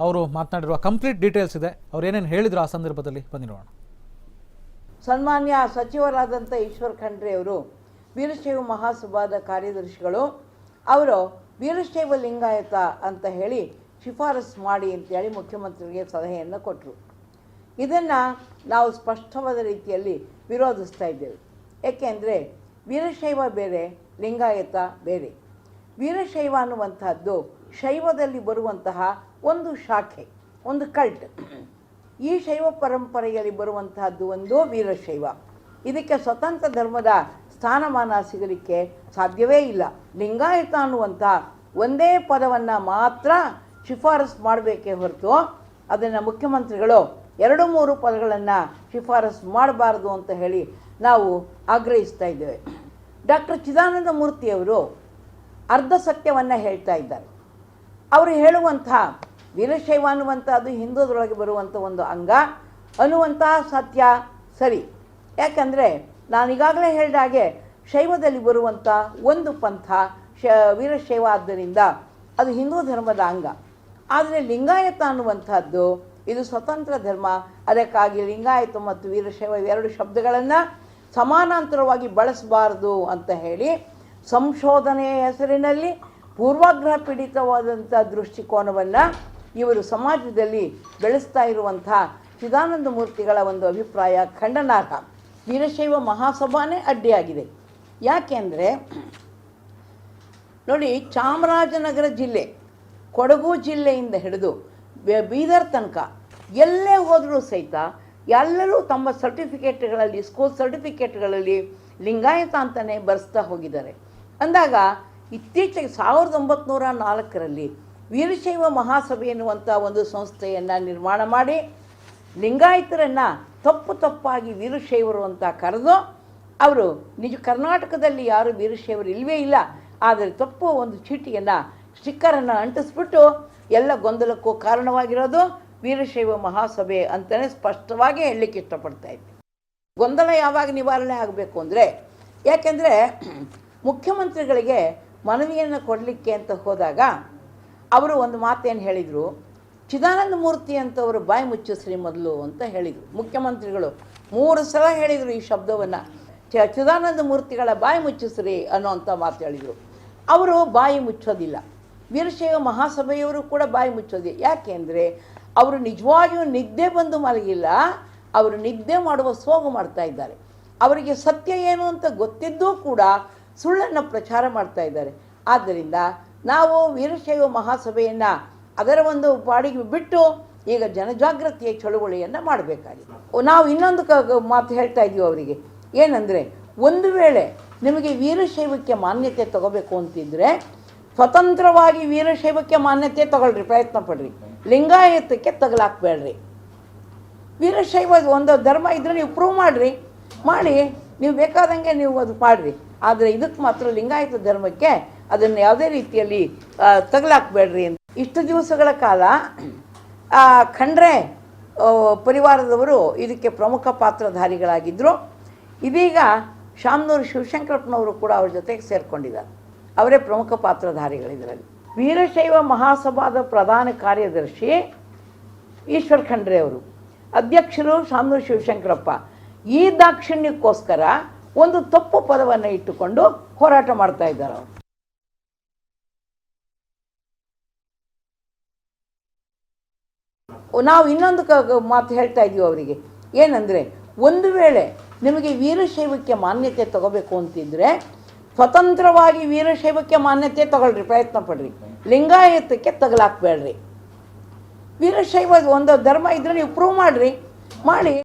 ಅವರು ಮಾತನಾಡಿರುವ complete details ಇದೆ. ಅವ್ರು ಏನೇನು ಹೇಳಿದ್ರು ಆ ಸಂದರ್ಭದಲ್ಲಿ ಬನ್ನಿ ನೋಡೋಣ. ಸನ್ಮಾನ್ಯ ಸಚಿವರಾದಂಥ ಈಶ್ವರ್ ಖಂಡ್ರೆ ಅವರು ವೀರಶೈವ ಮಹಾಸಭಾದ ಕಾರ್ಯದರ್ಶಿಗಳು. ಅವರು ವೀರಶೈವ ಲಿಂಗಾಯತ ಅಂತ ಹೇಳಿ ಶಿಫಾರಸು ಮಾಡಿ ಅಂತೇಳಿ ಮುಖ್ಯಮಂತ್ರಿಗೆ ಸಲಹೆಯನ್ನು ಕೊಟ್ಟರು. ಇದನ್ನು ನಾವು ಸ್ಪಷ್ಟವಾದ ರೀತಿಯಲ್ಲಿ ವಿರೋಧಿಸ್ತಾ ಇದ್ದೇವೆ. ಏಕೆಂದರೆ ವೀರಶೈವ ಬೇರೆ, ಲಿಂಗಾಯತ ಬೇರೆ. ವೀರಶೈವ ಅನ್ನುವಂಥದ್ದು ಶೈವದಲ್ಲಿ ಬರುವಂತಹ ಒಂದು ಶಾಖೆ, ಒಂದು ಕಲ್ಟ್. ಈ ಶೈವ ಪರಂಪರೆಯಲ್ಲಿ ಬರುವಂತಹದ್ದು ಒಂದು ವೀರಶೈವ. ಇದಕ್ಕೆ ಸ್ವತಂತ್ರ ಧರ್ಮದ ಸ್ಥಾನಮಾನ ಸಿಗಲಿಕ್ಕೆ ಸಾಧ್ಯವೇ ಇಲ್ಲ. ಲಿಂಗಾಯತ ಅನ್ನುವಂಥ ಒಂದೇ ಪದವನ್ನು ಮಾತ್ರ ಶಿಫಾರಸು ಮಾಡಬೇಕೇ ಹೊರತು ಅದನ್ನು ಮುಖ್ಯಮಂತ್ರಿಗಳು 2-3 ಪದಗಳನ್ನು ಶಿಫಾರಸು ಮಾಡಬಾರ್ದು ಅಂತ ಹೇಳಿ ನಾವು ಆಗ್ರಹಿಸ್ತಾ ಇದ್ದೇವೆ. ಡಾಕ್ಟರ್ ಚಿದಾನಂದ ಮೂರ್ತಿಯವರು ಅರ್ಧ ಸತ್ಯವನ್ನು ಹೇಳ್ತಾ ಇದ್ದಾರೆ. ಅವರು ಹೇಳುವಂಥ ವೀರಶೈವ ಅನ್ನುವಂಥದ್ದು ಹಿಂದೂದರೊಳಗೆ ಬರುವಂಥ ಒಂದು ಅಂಗ ಅನ್ನುವಂಥ ಸತ್ಯ ಸರಿ. ಯಾಕಂದರೆ ನಾನೀಗಾಗಲೇ ಹೇಳಿದ ಹಾಗೆ ಶೈವದಲ್ಲಿ ಬರುವಂಥ ಒಂದು ಪಂಥ ವೀರಶೈವ ಆದ್ದರಿಂದ ಅದು ಹಿಂದೂ ಧರ್ಮದ ಅಂಗ. ಆದರೆ ಲಿಂಗಾಯತ ಅನ್ನುವಂಥದ್ದು ಇದು ಸ್ವತಂತ್ರ ಧರ್ಮ. ಅದಕ್ಕಾಗಿ ಲಿಂಗಾಯತ ಮತ್ತು ವೀರಶೈವ ಎರಡು ಶಬ್ದಗಳನ್ನು ಸಮಾನಾಂತರವಾಗಿ ಬಳಸಬಾರ್ದು ಅಂತ ಹೇಳಿ ಸಂಶೋಧನೆಯ ಹೆಸರಿನಲ್ಲಿ ಪೂರ್ವಾಗ್ರಹ ಪೀಡಿತವಾದಂಥ ದೃಷ್ಟಿಕೋನವನ್ನು ಇವರು ಸಮಾಜದಲ್ಲಿ ಬೆಳೆಸ್ತಾ ಇರುವಂಥ ಚಿದಾನಂದ ಮೂರ್ತಿಗಳ ಒಂದು ಅಭಿಪ್ರಾಯ ಖಂಡನಾರ್ಹ. ವೀರಶೈವ ಮಹಾಸಭಾನೇ ಅಡ್ಡಿಯಾಗಿದೆ. ಯಾಕೆಂದರೆ ನೋಡಿ, ಚಾಮರಾಜನಗರ ಜಿಲ್ಲೆ, ಕೊಡಗು ಜಿಲ್ಲೆಯಿಂದ ಹಿಡಿದು ಬೀದರ್ ತನಕ ಎಲ್ಲೇ ಹೋದರೂ ಸಹಿತ ಎಲ್ಲರೂ ತಮ್ಮ ಸರ್ಟಿಫಿಕೇಟ್ಗಳಲ್ಲಿ, ಸ್ಕೂಲ್ ಸರ್ಟಿಫಿಕೇಟ್ಗಳಲ್ಲಿ ಲಿಂಗಾಯತ ಅಂತಲೇ ಬರೆಸ್ತಾ ಹೋಗಿದ್ದಾರೆ. ಅಂದಾಗ ಇತ್ತೀಚೆಗೆ 1904ರಲ್ಲಿ ವೀರಶೈವ ಮಹಾಸಭೆ ಎನ್ನುವಂಥ ಒಂದು ಸಂಸ್ಥೆಯನ್ನು ನಿರ್ಮಾಣ ಮಾಡಿ ಲಿಂಗಾಯತರನ್ನು ತಪ್ಪಾಗಿ ವೀರಶೈವರು ಅಂತ ಕರೆದು ಅವರು ನಿಜ ಕರ್ನಾಟಕದಲ್ಲಿ ಯಾರು ವೀರಶೈವರು ಇಲ್ಲವೇ ಇಲ್ಲ, ಆದರೆ ತಪ್ಪು ಒಂದು ಚೀಟಿಯನ್ನು, ಸ್ಟಿಕ್ಕರನ್ನು ಅಂಟಿಸ್ಬಿಟ್ಟು ಎಲ್ಲ ಗೊಂದಲಕ್ಕೂ ಕಾರಣವಾಗಿರೋದು ವೀರಶೈವ ಮಹಾಸಭೆ ಅಂತಲೇ ಸ್ಪಷ್ಟವಾಗಿ ಹೇಳಲಿಕ್ಕೆ ಇಷ್ಟಪಡ್ತಾ ಇದ್ದೆ. ಗೊಂದಲ ಯಾವಾಗ ನಿವಾರಣೆ ಆಗಬೇಕು ಅಂದರೆ, ಯಾಕೆಂದರೆ ಮುಖ್ಯಮಂತ್ರಿಗಳಿಗೆ ಮನವಿಯನ್ನು ಕೊಡಲಿಕ್ಕೆ ಅಂತ ಹೋದಾಗ ಅವರು ಒಂದು ಮಾತೇನು ಹೇಳಿದರು, ಚಿದಾನಂದ ಮೂರ್ತಿ ಅಂತವರು ಬಾಯಿ ಮುಚ್ಚಿಸ್ರಿ ಮೊದಲು ಅಂತ ಹೇಳಿದರು. ಮುಖ್ಯಮಂತ್ರಿಗಳು 3 ಸಲ ಹೇಳಿದರು ಈ ಶಬ್ದವನ್ನು, ಚಿದಾನಂದ ಮೂರ್ತಿಗಳ ಬಾಯಿ ಮುಚ್ಚಿಸ್ರಿ ಅನ್ನೋವಂಥ ಮಾತು ಹೇಳಿದರು. ಅವರು ಬಾಯಿ ಮುಚ್ಚೋದಿಲ್ಲ. ವೀರಶೈವ ಮಹಾಸಭೆಯವರು ಕೂಡ ಬಾಯಿ ಮುಚ್ಚೋದಿಲ್ಲ. ಯಾಕೆಂದರೆ ಅವರು ನಿಜವಾಗಿಯೂ ನಿದ್ದೆ ಬಂದು ಮಲಗಿಲ್ಲ, ಅವರು ನಿದ್ದೆ ಮಾಡುವ ಸೋಗು ಮಾಡ್ತಾ ಇದ್ದಾರೆ. ಅವರಿಗೆ ಸತ್ಯ ಏನು ಅಂತ ಗೊತ್ತಿದ್ದೂ ಕೂಡ ಸುಳ್ಳನ್ನು ಪ್ರಚಾರ ಮಾಡ್ತಾ ಇದ್ದಾರೆ. ಆದ್ದರಿಂದ ನಾವು ವೀರಶೈವ ಮಹಾಸಭೆಯನ್ನು ಅದರ ಒಂದು ಬಾಡಿಗೆ ಬಿಟ್ಟು ಈಗ ಜನಜಾಗೃತಿಯ ಚಳುವಳಿಯನ್ನು ಮಾಡಬೇಕಾಗಿದೆ. ನಾವು ಇನ್ನೊಂದು ಮಾತು ಹೇಳ್ತಾ ಇದ್ದೀವಿ ಅವರಿಗೆ, ಏನಂದರೆ ಒಂದು ವೇಳೆ ನಿಮಗೆ ವೀರಶೈವಕ್ಕೆ ಮಾನ್ಯತೆ ತಗೋಬೇಕು ಅಂತಿದ್ದರೆ ಸ್ವತಂತ್ರವಾಗಿ ವೀರಶೈವಕ್ಕೆ ಮಾನ್ಯತೆ ತಗೊಳ್ರಿ, ಪ್ರಯತ್ನ ಪಡ್ರಿ. ಲಿಂಗಾಯತಕ್ಕೆ ತಗಲಾಕಬೇಡ್ರಿ. ವೀರಶೈವ ಒಂದು ಧರ್ಮ ಇದ್ದರೆ ನೀವು ಪ್ರೂವ್ ಮಾಡಿ ನೀವು ಬೇಕಾದಂಗೆ ನೀವು ಅದು ಮಾಡಿರಿ. ಆದರೆ ಇದಕ್ಕೆ ಮಾತ್ರ ಲಿಂಗಾಯತ ಧರ್ಮಕ್ಕೆ ಅದನ್ನು ಯಾವುದೇ ರೀತಿಯಲ್ಲಿ ತಗಲಾಕಬೇಡ್ರಿ ಅಂತ. ಇಷ್ಟು ದಿವಸಗಳ ಕಾಲ ಖಂಡ್ರೆ ಪರಿವಾರದವರು ಇದಕ್ಕೆ ಪ್ರಮುಖ ಪಾತ್ರಧಾರಿಗಳಾಗಿದ್ದರು. ಇದೀಗ ಶಾಮನೂರು ಶಿವಶಂಕರಪ್ಪನವರು ಕೂಡ ಅವ್ರ ಜೊತೆಗೆ ಸೇರಿಕೊಂಡಿದ್ದಾರೆ. ಅವರೇ ಪ್ರಮುಖ ಪಾತ್ರಧಾರಿಗಳಿದರಲ್ಲಿ. ವೀರಶೈವ ಮಹಾಸಭಾದ ಪ್ರಧಾನ ಕಾರ್ಯದರ್ಶಿ ಈಶ್ವರ್ ಖಂಡ್ರೆ ಅವರು, ಅಧ್ಯಕ್ಷರು ಶಾಮನೂರು ಶಿವಶಂಕರಪ್ಪ. ಈ ದಾಕ್ಷಿಣ್ಯಕ್ಕೋಸ್ಕರ ಒಂದು ತಪ್ಪು ಪದವನ್ನು ಇಟ್ಟುಕೊಂಡು ಹೋರಾಟ ಮಾಡ್ತಾ ಇದ್ದಾರೆ ಅವರು. ನಾವು ಇನ್ನೊಂದು ಮಾತು ಹೇಳ್ತಾ ಇದ್ದೀವಿ ಅವರಿಗೆ, ಏನಂದರೆ ಒಂದು ವೇಳೆ ನಿಮಗೆ ವೀರಶೈವಕ್ಕೆ ಮಾನ್ಯತೆ ತಗೋಬೇಕು ಅಂತಿದ್ದರೆ ಸ್ವತಂತ್ರವಾಗಿ ವೀರಶೈವಕ್ಕೆ ಮಾನ್ಯತೆ ತಗೊಳ್ರಿ, ಪ್ರಯತ್ನ ಪಡ್ರಿ. ಲಿಂಗಾಯತಕ್ಕೆ ತಗಲಾಕಬೇಡ್ರಿ. ವೀರಶೈವ ಒಂದು ಧರ್ಮ ಇದ್ದರೆ ನೀವು ಪ್ರೂವ್ ಮಾಡಿ